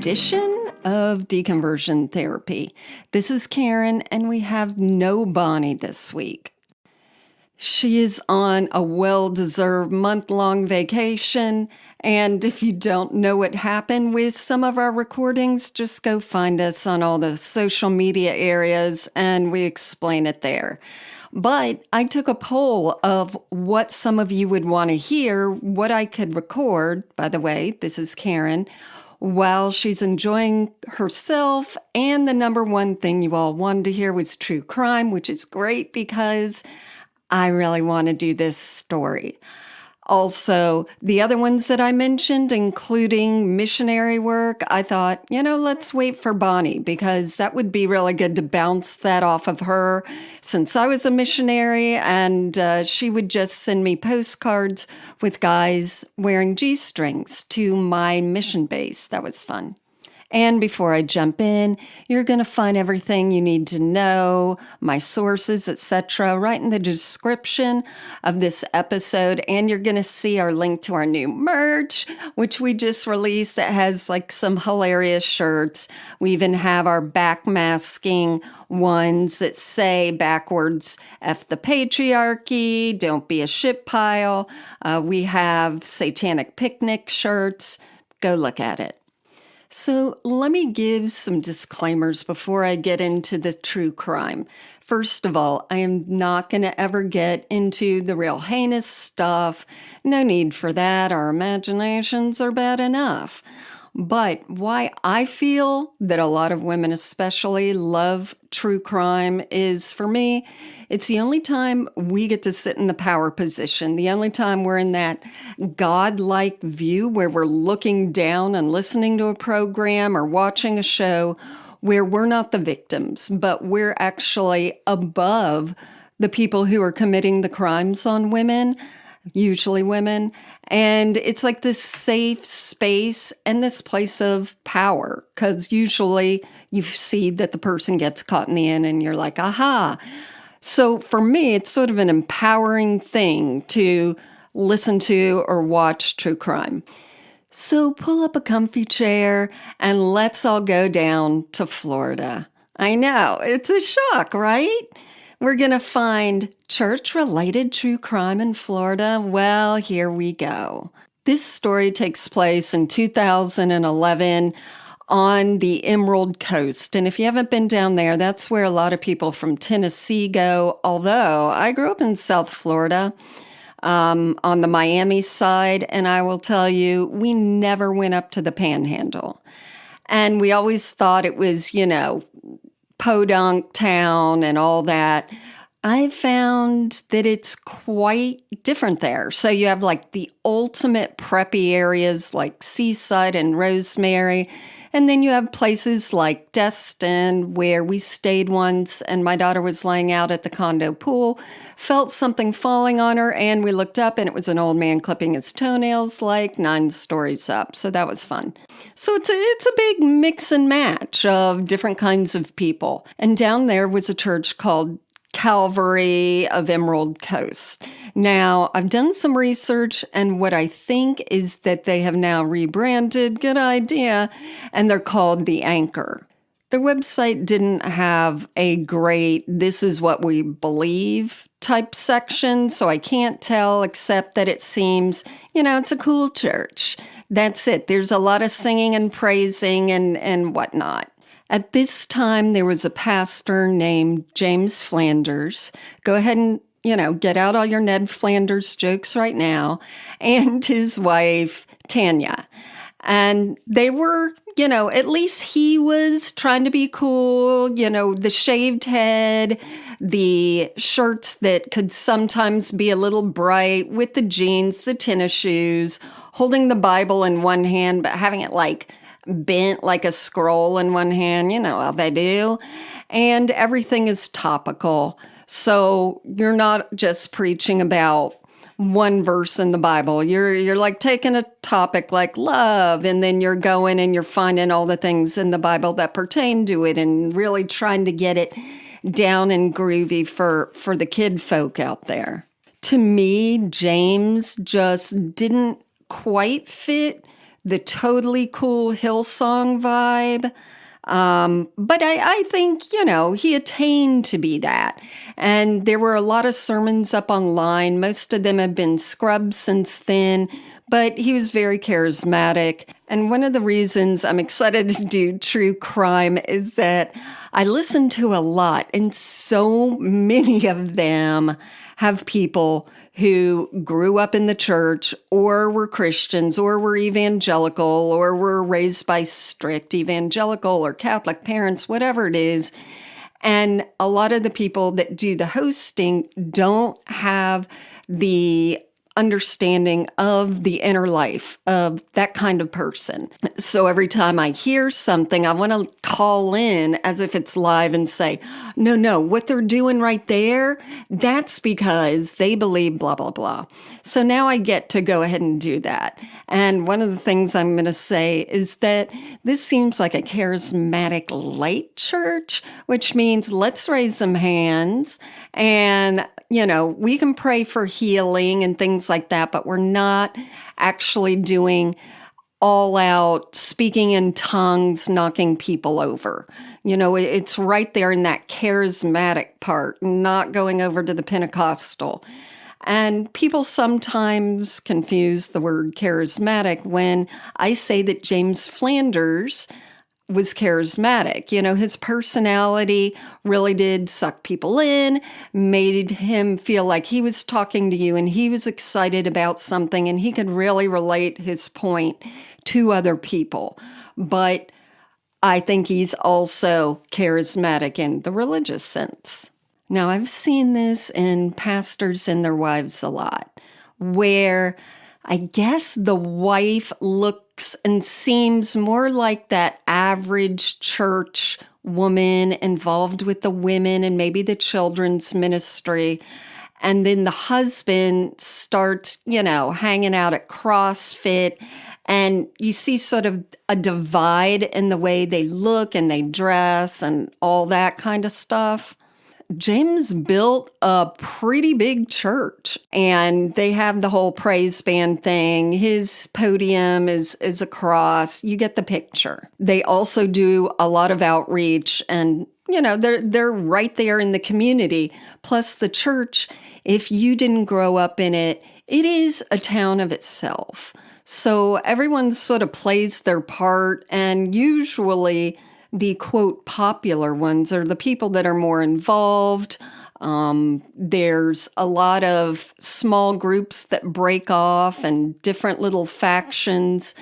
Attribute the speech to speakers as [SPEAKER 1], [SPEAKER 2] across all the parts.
[SPEAKER 1] edition of Deconversion Therapy. This is Karen, and we have no Bonnie this week. She is on a well-deserved month-long vacation, and if you don't know what happened with some of our recordings, just go find us on all the social media areas, and we explain it there. But I took a poll of what some of you would want to hear, what I could record. By the way, this is Karen, while she's enjoying herself. And the number one thing you all wanted to hear was true crime, which is great because I really want to do this story. Also, the other ones that I mentioned, including missionary work, I thought, let's wait for Bonnie because that would be really good to bounce that off of her since I was a missionary, and she would just send me postcards with guys wearing G-strings to my mission base. That was fun. And before I jump in, you're going to find everything you need to know, my sources, etc., right in the description of this episode. And you're going to see our link to our new merch, which we just released. That has some hilarious shirts. We even have our backmasking ones that say backwards, F the patriarchy, don't be a shit pile. We have satanic picnic shirts. Go look at it. So let me give some disclaimers before I get into the true crime. First of all, I am not going to ever get into the real heinous stuff. No need for that. Our imaginations are bad enough. But why I feel that a lot of women especially love true crime is, for me, it's the only time we get to sit in the power position, the only time we're in that godlike view where we're looking down and listening to a program or watching a show where we're not the victims, but we're actually above the people who are committing the crimes on women, usually women. And it's like this safe space and this place of power, because usually you see that the person gets caught in the end and you're like, aha. So for me, it's sort of an empowering thing to listen to or watch true crime. So pull up a comfy chair and let's all go down to Florida. I know, it's a shock, right? We're going to find church-related true crime in Florida. Well, here we go. This story takes place in 2011 on the Emerald Coast. And if you haven't been down there, that's where a lot of people from Tennessee go. Although I grew up in South Florida on the Miami side, and I will tell you, we never went up to the Panhandle. And we always thought it was, podunk town and all that. I found that it's quite different there. So you have the ultimate preppy areas like Seaside and Rosemary. And then you have places like Destin where we stayed once and my daughter was laying out at the condo pool, felt something falling on her, and we looked up and it was an old man clipping his toenails 9 stories up. So that was fun. So it's a big mix and match of different kinds of people. And down there was a church called Calvary of Emerald Coast. Now, I've done some research, and what I think is that they have now rebranded, good idea, and they're called The Anchor. Their website didn't have a great, this is what we believe type section, so I can't tell except that it seems, it's a cool church. That's it. There's a lot of singing and praising and whatnot. At this time, there was a pastor named James Flanders. Go ahead and, get out all your Ned Flanders jokes right now. And his wife, Tanya. And they were, at least he was trying to be cool, the shaved head, the shirts that could sometimes be a little bright with the jeans, the tennis shoes, holding the Bible in one hand, but having it bent like a scroll in one hand, how they do. And everything is topical. So you're not just preaching about one verse in the Bible. You're taking a topic like love, and then you're going and you're finding all the things in the Bible that pertain to it and really trying to get it down and groovy for the kid folk out there. To me, James just didn't quite fit the totally cool Hillsong vibe. But I think, he attained to be that. And there were a lot of sermons up online. Most of them have been scrubbed since then, but he was very charismatic. And one of the reasons I'm excited to do true crime is that I listen to a lot, and so many of them have people who grew up in the church or were Christians or were evangelical or were raised by strict evangelical or Catholic parents, whatever it is. And a lot of the people that do the hosting don't have the understanding of the inner life of that kind of person. So every time I hear something, I want to call in as if it's live and say, no, what they're doing right there, that's because they believe blah, blah, blah. So now I get to go ahead and do that. And one of the things I'm going to say is that this seems like a charismatic light church, which means let's raise some hands and we can pray for healing and things like that, but we're not actually doing all out speaking in tongues, knocking people over. It's right there in that charismatic part, not going over to the Pentecostal. And people sometimes confuse the word charismatic when I say that James Flanders was charismatic. His personality really did suck people in, made him feel like he was talking to you and he was excited about something and he could really relate his point to other people. But I think he's also charismatic in the religious sense. Now, I've seen this in pastors and their wives a lot, where I guess the wife looks and seems more like that average church woman involved with the women and maybe the children's ministry. And then the husband starts, hanging out at CrossFit. And you see sort of a divide in the way they look and they dress and all that kind of stuff. James built a pretty big church, and they have the whole praise band thing. His podium is a cross. You get the picture. They also do a lot of outreach, and they're right there in the community. Plus the church, if you didn't grow up in it, it is a town of itself. So everyone sort of plays their part, and usually the, quote, popular ones are the people that are more involved. There's a lot of small groups that break off and different little factions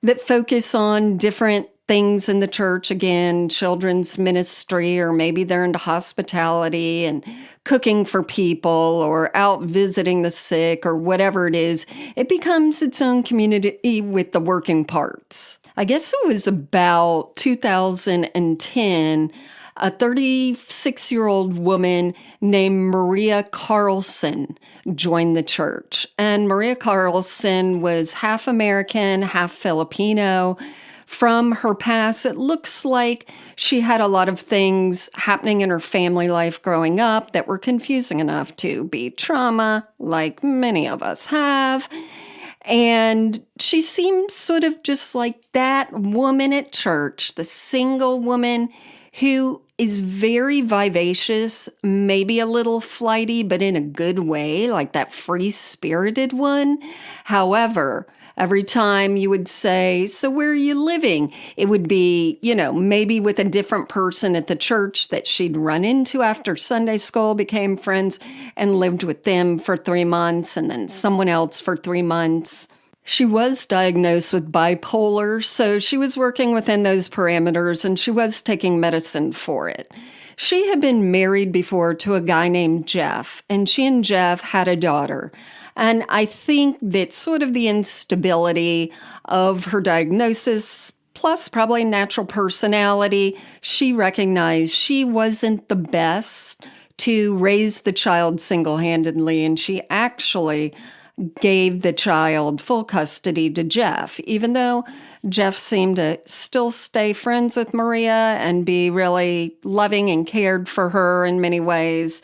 [SPEAKER 1] that focus on different things in the church. Again, children's ministry, or maybe they're into hospitality and cooking for people or out visiting the sick or whatever it is. It becomes its own community with the working parts. I guess it was about 2010, a 36-year-old woman named Maria Carlson joined the church. And Maria Carlson was half American, half Filipino. From her past, it looks like she had a lot of things happening in her family life growing up that were confusing enough to be trauma, like many of us have. And she seems sort of just like that woman at church, the single woman who is very vivacious, maybe a little flighty, but in a good way, like that free-spirited one. However, every time you would say, so where are you living? It would be, maybe with a different person at the church that she'd run into after Sunday school, became friends, and lived with them for 3 months, and then someone else for 3 months. She was diagnosed with bipolar, so she was working within those parameters, and she was taking medicine for it. She had been married before to a guy named Jeff, and she and Jeff had a daughter. And I think that sort of the instability of her diagnosis, plus probably natural personality, she recognized she wasn't the best to raise the child single-handedly, and she actually gave the child full custody to Jeff, even though Jeff seemed to still stay friends with Maria and be really loving and cared for her in many ways.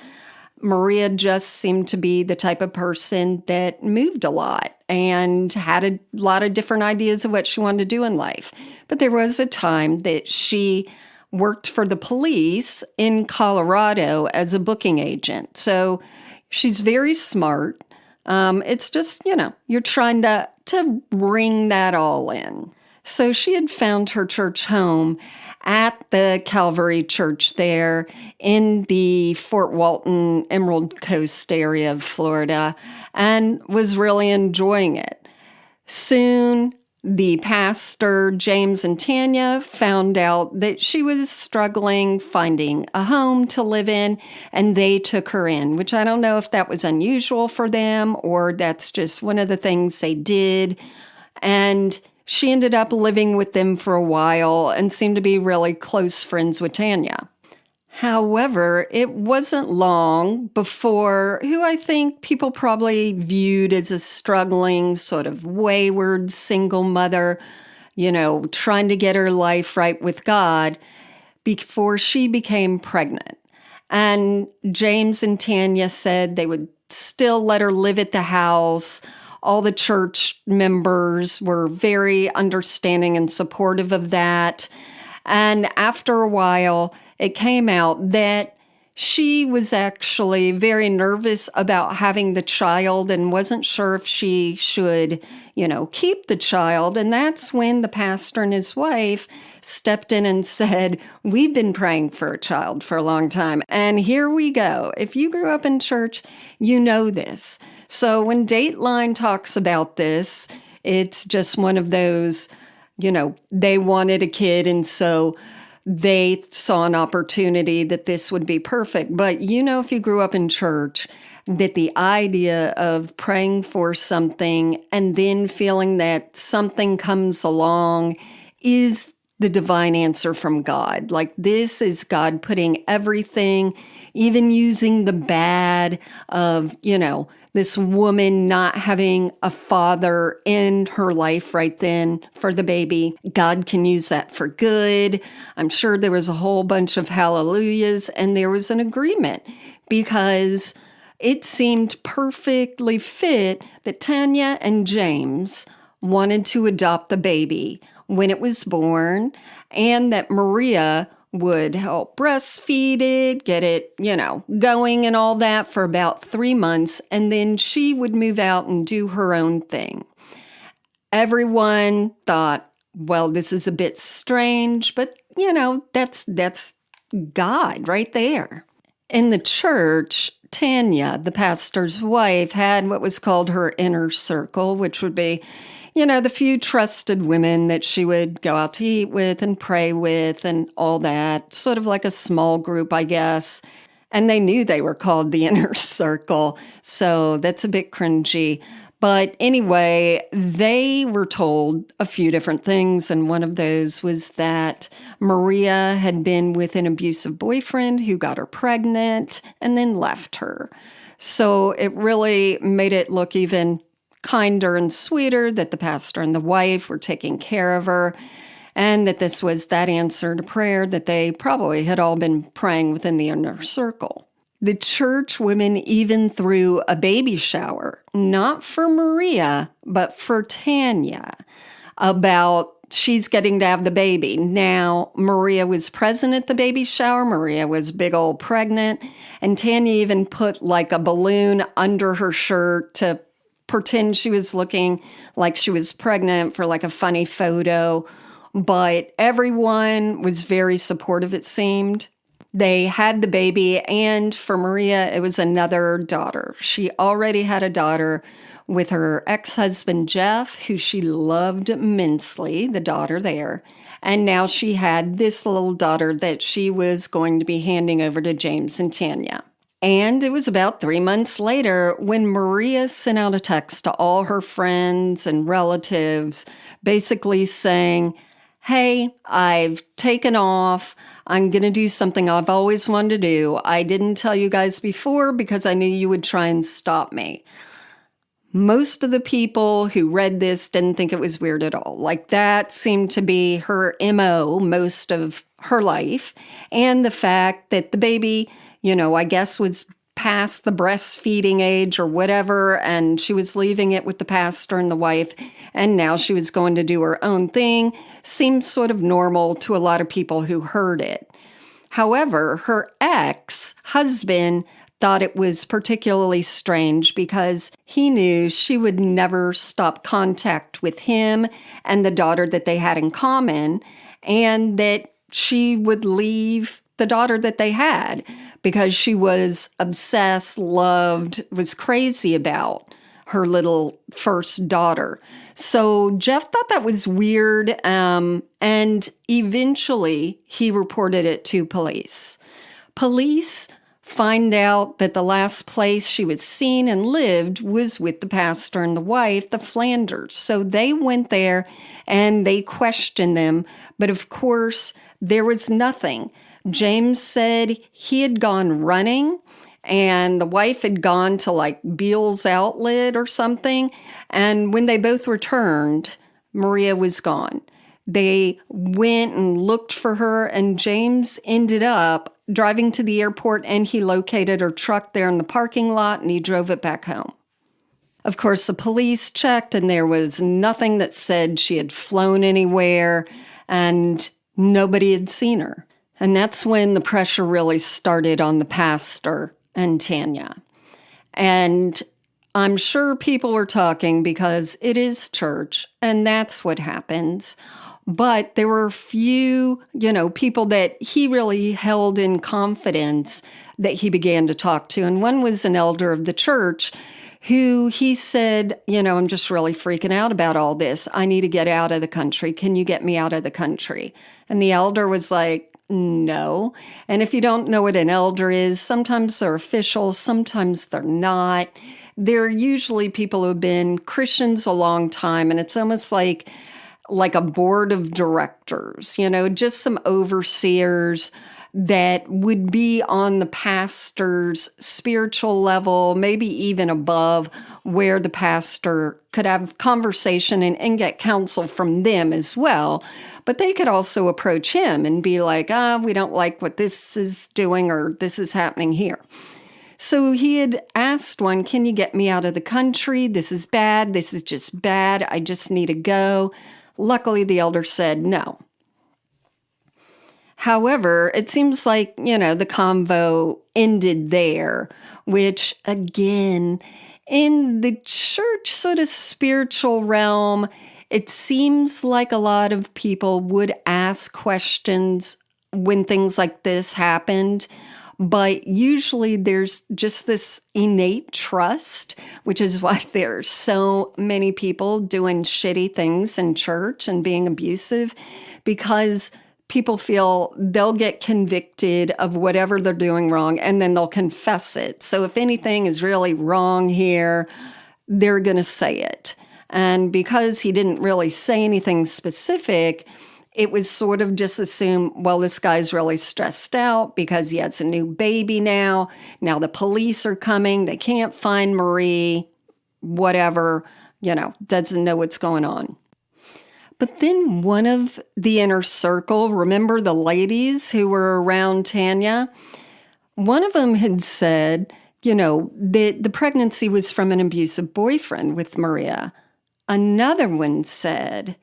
[SPEAKER 1] Maria just seemed to be the type of person that moved a lot and had a lot of different ideas of what she wanted to do in life. But there was a time that she worked for the police in Colorado as a booking agent. So she's very smart. It's just, you're trying to ring that all in. So she had found her church home at the Calvary church there in the Fort Walton, Emerald Coast area of Florida, and was really enjoying it. Soon, the pastor, James and Tanya, found out that she was struggling finding a home to live in, and they took her in, which I don't know if that was unusual for them or that's just one of the things they did. And she ended up living with them for a while and seemed to be really close friends with Tanya. However, it wasn't long before who I think people probably viewed as a struggling, sort of wayward single mother, trying to get her life right with God, before she became pregnant. And James and Tanya said they would still let her live at the house. All the church members were very understanding and supportive of that. And after a while, it came out that she was actually very nervous about having the child and wasn't sure if she should, keep the child. And that's when the pastor and his wife stepped in and said, "We've been praying for a child for a long time. And here we go. If you grew up in church, you know this." So when Dateline talks about this, it's just one of those, they wanted a kid, and so they saw an opportunity that this would be perfect. But if you grew up in church, that the idea of praying for something and then feeling that something comes along is the divine answer from God. Like, this is God putting everything, even using the bad of, this woman not having a father in her life right then for the baby. God can use that for good. I'm sure there was a whole bunch of hallelujahs, and there was an agreement because it seemed perfectly fit that Tanya and James wanted to adopt the baby when it was born, and that Maria would help breastfeed it, get it, going and all that for about 3 months, and then she would move out and do her own thing. Everyone thought, well, this is a bit strange, but, that's God right there. In the church, Tanya, the pastor's wife, had what was called her inner circle, which would be the few trusted women that she would go out to eat with and pray with and all that, sort of like a small group, I guess. And they knew they were called the inner circle, so that's a bit cringy. But anyway, they were told a few different things, and one of those was that Maria had been with an abusive boyfriend who got her pregnant and then left her. So it really made it look even kinder and sweeter that the pastor and the wife were taking care of her, and that this was that answer to prayer that they probably had all been praying within the inner circle. The church women even threw a baby shower, not for Maria, but for Tanya, about she's getting to have the baby. Now, Maria was present at the baby shower. Maria was big old pregnant, and Tanya even put like a balloon under her shirt to pretend she was looking like she was pregnant for like a funny photo. But everyone was very supportive, it seemed. They had the baby, and for Maria, it was another daughter. She already had a daughter with her ex-husband, Jeff, who she loved immensely, the daughter there. And now she had this little daughter that she was going to be handing over to James and Tanya. And it was about 3 months later when Maria sent out a text to all her friends and relatives, basically saying, "Hey, I've taken off. I'm going to do something I've always wanted to do. I didn't tell you guys before because I knew you would try and stop me." Most of the people who read this didn't think it was weird at all. Like, that seemed to be her MO most of her life. And the fact that the baby, I guess was past the breastfeeding age or whatever, and she was leaving it with the pastor and the wife, and now she was going to do her own thing, seemed sort of normal to a lot of people who heard it. However, her ex-husband thought it was particularly strange because he knew she would never stop contact with him and the daughter that they had in common, and that she would leave the daughter that they had because she was obsessed, loved, was crazy about her little first daughter. So Jeff thought that was weird, and eventually he reported it to police. Police find out that the last place she was seen and lived was with the pastor and the wife, the Flanders. So they went there and they questioned them, but of course there was nothing. James said he had gone running, and the wife had gone to like Beal's Outlet or something. And when they both returned, Maria was gone. They went and looked for her, and James ended up driving to the airport, and he located her truck there in the parking lot, and he drove it back home. Of course, the police checked, and there was nothing that said she had flown anywhere, and nobody had seen her. And that's when the pressure really started on the pastor and Tanya. And I'm sure people were talking because it is church, and that's what happens. But there were a few, people that he really held in confidence that he began to talk to. And one was an elder of the church who he said, I'm just really freaking out about all this. I need to get out of the country. Can you get me out of the country? And the elder was like, no. And if you don't know what an elder is, sometimes they're officials, sometimes they're not. They're usually people who have been Christians a long time, and it's almost like a board of directors, just some overseers that would be on the pastor's spiritual level, maybe even above, where the pastor could have conversation and get counsel from them as well. But they could also approach him and be like, we don't like what this is doing or this is happening here. So he had asked one, can you get me out of the country? This is bad. This is just bad. I just need to go. Luckily, the elder said no. However, it seems like, the convo ended there, which again, in the church sort of spiritual realm, it seems like a lot of people would ask questions when things like this happened. But usually there's just this innate trust, which is why there are so many people doing shitty things in church and being abusive, because people feel they'll get convicted of whatever they're doing wrong, and then they'll confess it. So if anything is really wrong here, they're going to say it. And because he didn't really say anything specific, it was sort of just assumed, well, this guy's really stressed out because he has a new baby now. Now the police are coming. They can't find Marie, whatever, doesn't know what's going on. But then one of the inner circle, remember the ladies who were around Tanya? One of them had said, the pregnancy was from an abusive boyfriend with Maria. Another one said,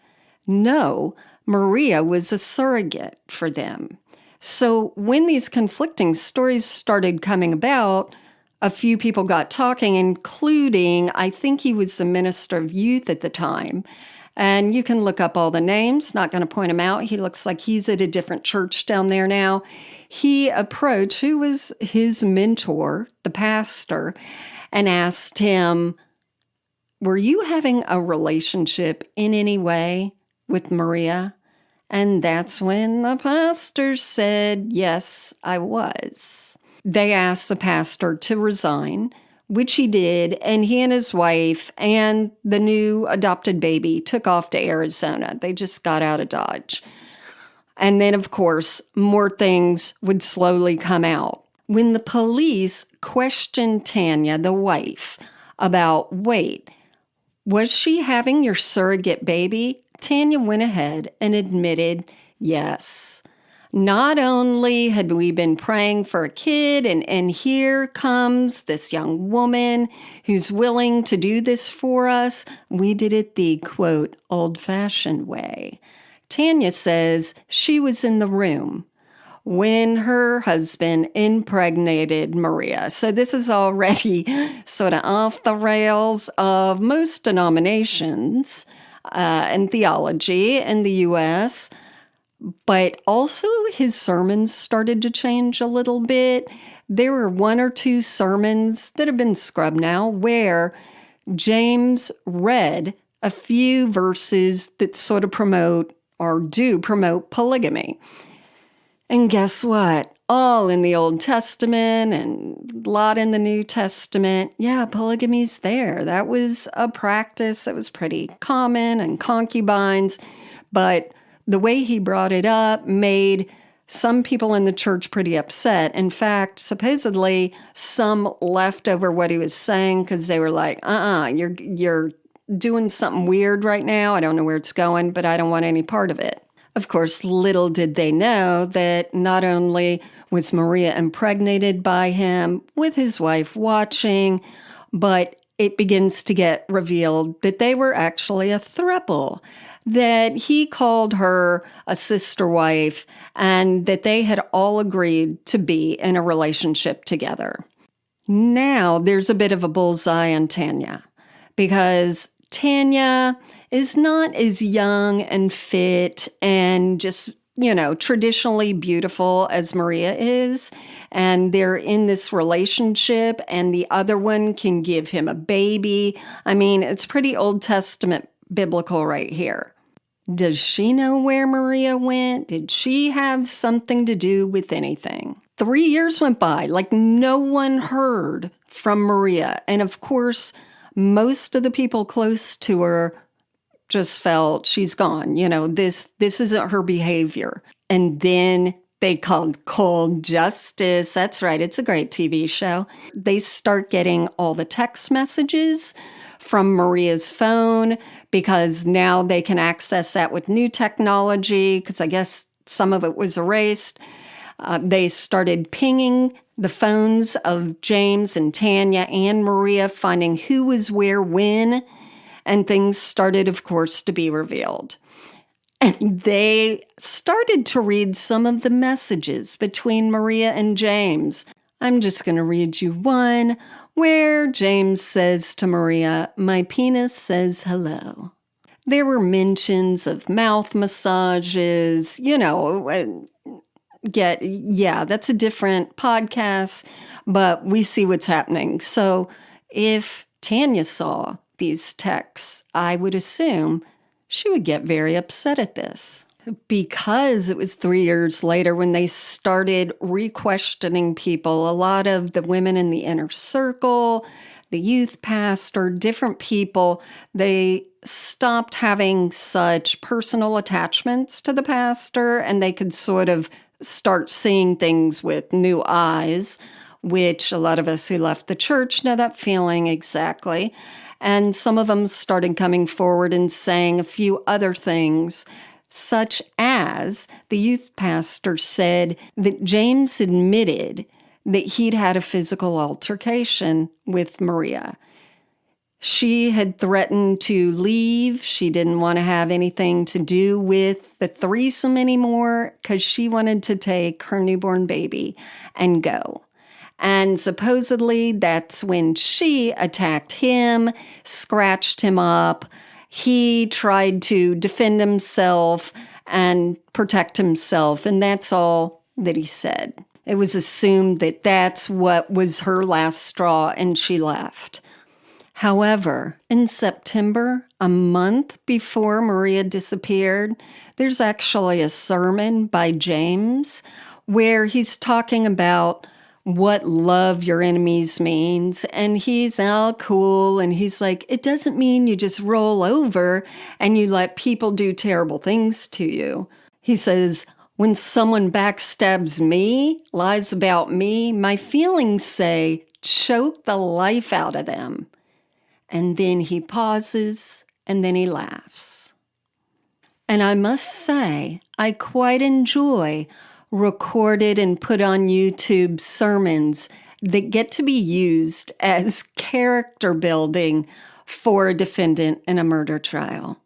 [SPEAKER 1] no, Maria was a surrogate for them. So when these conflicting stories started coming about, a few people got talking, including, I think he was the minister of youth at the time. And you can look up all the names, not going to point him out. He looks like he's at a different church down there now. He approached, who was his mentor, the pastor, and asked him, were you having a relationship in any way with Maria? And that's when the pastor said, yes, I was. They asked the pastor to resign, which he did, and he and his wife and the new adopted baby took off to Arizona. They just got out of Dodge. And then, of course, more things would slowly come out. When the police questioned Tanya, the wife, about, wait, was she having your surrogate baby? Tanya went ahead and admitted, yes. Not only had we been praying for a kid, and here comes this young woman who's willing to do this for us, we did it the, quote, old-fashioned way. Tanya says she was in the room when her husband impregnated Maria. So this is already sort of off the rails of most denominations and theology in the U.S., but also his sermons started to change a little bit. There were one or two sermons that have been scrubbed now where James read a few verses that sort of promote or do promote polygamy. And guess what? All in the Old Testament and a lot in the New Testament. Yeah, polygamy's there. That was a practice that was pretty common, and concubines. But the way he brought it up made some people in the church pretty upset. In fact, supposedly some left over what he was saying because they were like, you're doing something weird right now. I don't know where it's going, but I don't want any part of it. Of course, little did they know that not only was Maria impregnated by him with his wife watching, but it begins to get revealed that they were actually a throuple, that he called her a sister wife, and that they had all agreed to be in a relationship together. Now there's a bit of a bullseye on Tanya, because Tanya is not as young and fit and just, traditionally beautiful as Maria is. And they're in this relationship, and the other one can give him a baby. I mean, it's pretty Old Testament biblical right here. Does she know where Maria went? Did she have something to do with anything? 3 years went by, like no one heard from Maria. And of course, most of the people close to her just felt she's gone. This isn't her behavior. And then they called Cold Justice. That's right. It's a great TV show. They start getting all the text messages from Maria's phone, because now they can access that with new technology, because I guess some of it was erased. They started pinging the phones of James and Tanya and Maria, finding who was where when, and things started, of course, to be revealed. And they started to read some of the messages between Maria and James. I'm just going to read you one where James says to Maria, "My penis says hello." There were mentions of mouth massages, that's a different podcast, but we see what's happening. So if Tanya saw these texts, I would assume she would get very upset at this, because it was 3 years later when they started re-questioning people. A lot of the women in the inner circle, the youth pastor, different people, they stopped having such personal attachments to the pastor, and they could sort of start seeing things with new eyes, which a lot of us who left the church know that feeling exactly. And some of them started coming forward and saying a few other things, such as the youth pastor said that James admitted that he'd had a physical altercation with Maria. She had threatened to leave. She didn't want to have anything to do with the threesome anymore because she wanted to take her newborn baby and go. And supposedly that's when she attacked him, scratched him up. He tried to defend himself and protect himself, and that's all that he said. It was assumed that that's what was her last straw, and she left. However, in September, a month before Maria disappeared, there's actually a sermon by James where he's talking about what love your enemies means. And he's all cool. And he's like, it doesn't mean you just roll over and you let people do terrible things to you. He says, when someone backstabs me, lies about me, my feelings say, choke the life out of them. And then he pauses, and then he laughs. And I must say, I quite enjoy recorded and put on YouTube sermons that get to be used as character building for a defendant in a murder trial.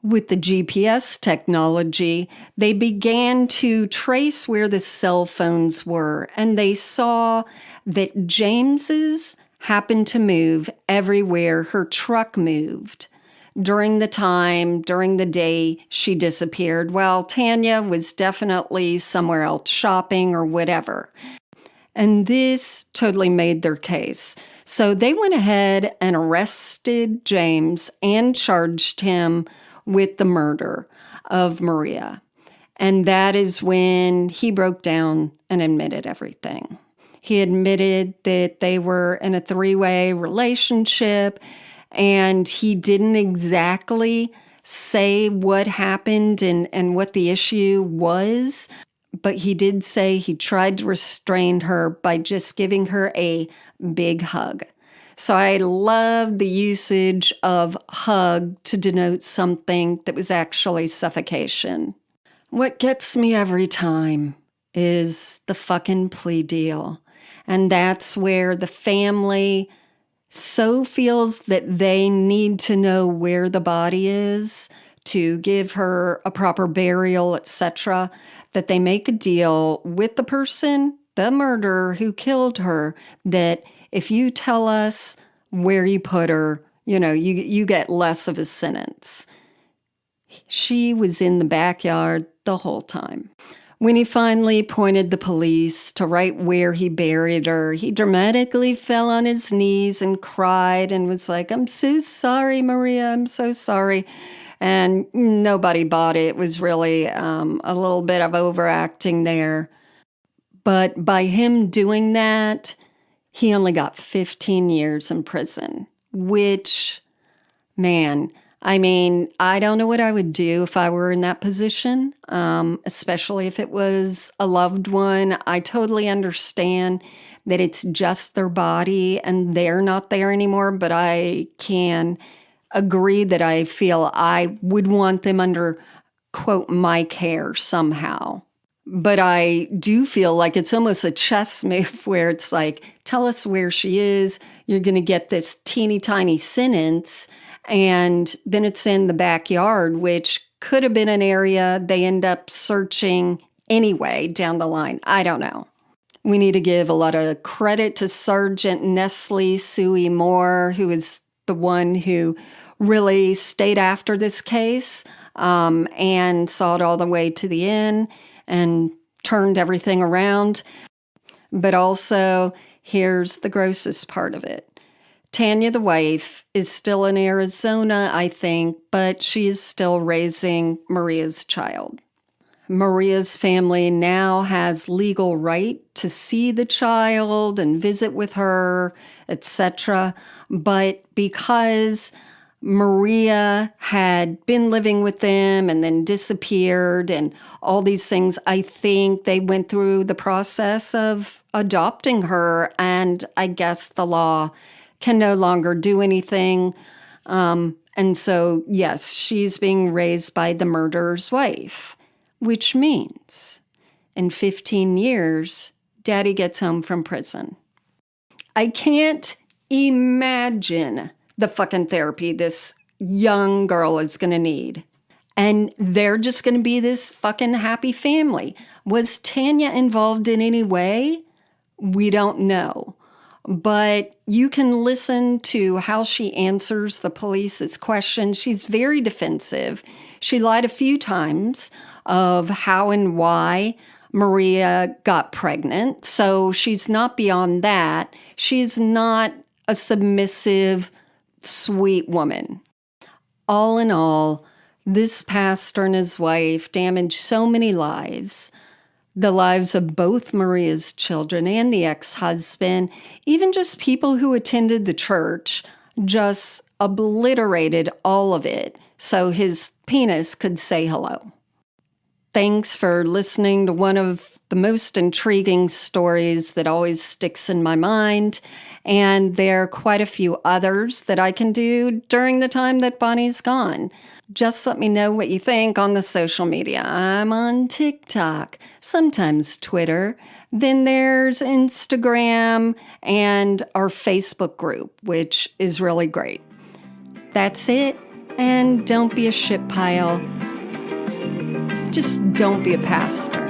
[SPEAKER 1] With the GPS technology, they began to trace where the cell phones were, and they saw that James's happened to move everywhere her truck moved. During the day she disappeared, while Tanya was definitely somewhere else shopping or whatever. And this totally made their case. So they went ahead and arrested James and charged him with the murder of Maria. And that is when he broke down and admitted everything. He admitted that they were in a three-way relationship, and he didn't exactly say what happened and what the issue was, but he did say he tried to restrain her by just giving her a big hug. So I love the usage of hug to denote something that was actually suffocation. What gets me every time is the fucking plea deal. And that's where the family so feels that they need to know where the body is to give her a proper burial, etc., that they make a deal with the person, the murderer who killed her, that if you tell us where you put her, you get less of a sentence. She was in the backyard the whole time. When he finally pointed the police to right where he buried her, he dramatically fell on his knees and cried and was like, "I'm so sorry, Maria, I'm so sorry." And nobody bought it. It was really a little bit of overacting there. But by him doing that, he only got 15 years in prison, which, man, I don't know what I would do if I were in that position, especially if it was a loved one. I totally understand that it's just their body and they're not there anymore, but I can agree that I feel I would want them under, quote, my care somehow. But I do feel like it's almost a chess move where it's like, tell us where she is, you're going to get this teeny tiny sentence, and then it's in the backyard, which could have been an area they end up searching anyway down the line. I don't know. We need to give a lot of credit to Sergeant Nestle Suey Moore, who is the one who really stayed after this case and saw it all the way to the end and turned everything around. But also, here's the grossest part of it. Tanya, the wife, is still in Arizona, I think, but she is still raising Maria's child. Maria's family now has legal right to see the child and visit with her, etc. But because Maria had been living with them and then disappeared and all these things, I think they went through the process of adopting her, and I guess the law can no longer do anything. And so, yes, she's being raised by the murderer's wife, which means in 15 years, Daddy gets home from prison. I can't imagine the fucking therapy this young girl is going to need. And they're just going to be this fucking happy family. Was Tanya involved in any way? We don't know. But you can listen to how she answers the police's questions. She's very defensive. She lied a few times of how and why Maria got pregnant. So she's not beyond that. She's not a submissive, sweet woman. All in all, this pastor and his wife damaged so many lives. The lives of both Maria's children and the ex-husband, even just people who attended the church, just obliterated all of it so his penis could say hello. Thanks for listening to one of the most intriguing stories that always sticks in my mind, and there are quite a few others that I can do during the time that Bonnie's gone. Just let me know what you think on the social media. I'm on TikTok, sometimes Twitter. Then there's Instagram and our Facebook group, which is really great. That's it. And don't be a shit pile. Just don't be a pastor.